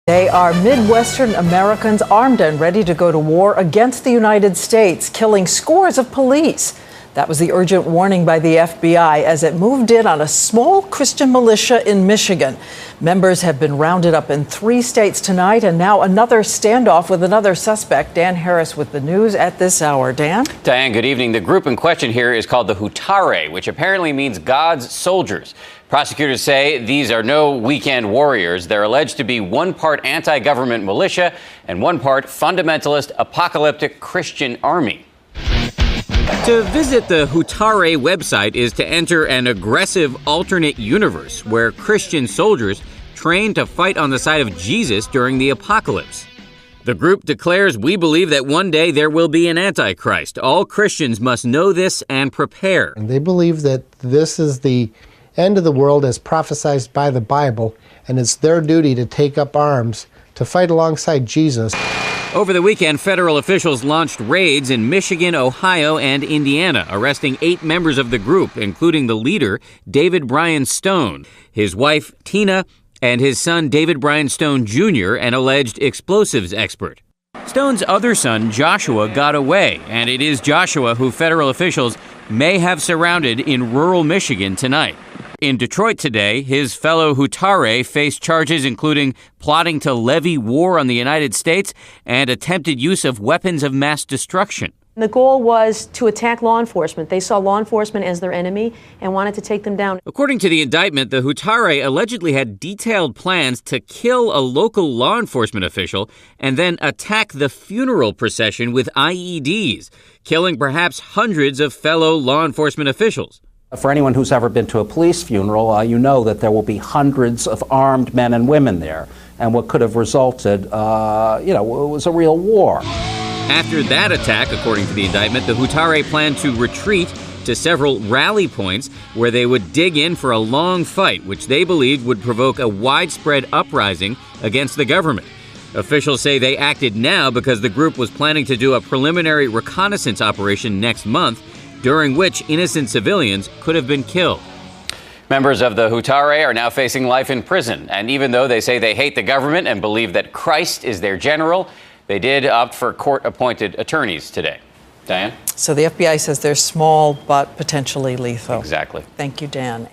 They are Midwestern Americans armed and ready to go to war against the United States, killing scores of police. That was the urgent warning by the FBI as it moved in on a small Christian militia in Michigan. Members have been rounded up in 3 states tonight, and now another standoff with another suspect. Dan Harris with the news at this hour. Dan? Diane, good evening. The group in question here is called the Hutare, which apparently means God's soldiers. Prosecutors say these are no weekend warriors. They're alleged to be one part anti-government militia and one part fundamentalist apocalyptic Christian army. To visit the Hutare website is to enter an aggressive alternate universe where Christian soldiers train to fight on the side of Jesus during the apocalypse. The group declares, "We believe that one day there will be an Antichrist. All Christians must know this and prepare." And they believe that this is the end of the world as prophesied by the Bible, and it's their duty to take up arms to fight alongside Jesus. Over the weekend, federal officials launched raids in Michigan, Ohio, and Indiana, arresting 8 members of the group, including the leader, David Bryan Stone, his wife, Tina, and his son, David Bryan Stone Jr., an alleged explosives expert. Stone's other son, Joshua, got away, and it is Joshua who federal officials may have surrounded in rural Michigan tonight. In Detroit today, his fellow Hutare faced charges including plotting to levy war on the United States and attempted use of weapons of mass destruction. The goal was to attack law enforcement. They saw law enforcement as their enemy and wanted to take them down. According to the indictment, the Hutare allegedly had detailed plans to kill a local law enforcement official and then attack the funeral procession with IEDs, killing perhaps hundreds of fellow law enforcement officials. For anyone who's ever been to a police funeral, you know that there will be hundreds of armed men and women there. And what could have resulted, was a real war. After that attack, according to the indictment, the Hutare planned to retreat to several rally points where they would dig in for a long fight, which they believed would provoke a widespread uprising against the government. Officials say they acted now because the group was planning to do a preliminary reconnaissance operation next month, during which innocent civilians could have been killed. Members of the Hutare are now facing life in prison. And even though they say they hate the government and believe that Christ is their general, they did opt for court-appointed attorneys today. Diane? So the FBI says they're small but potentially lethal. Exactly. Thank you, Dan.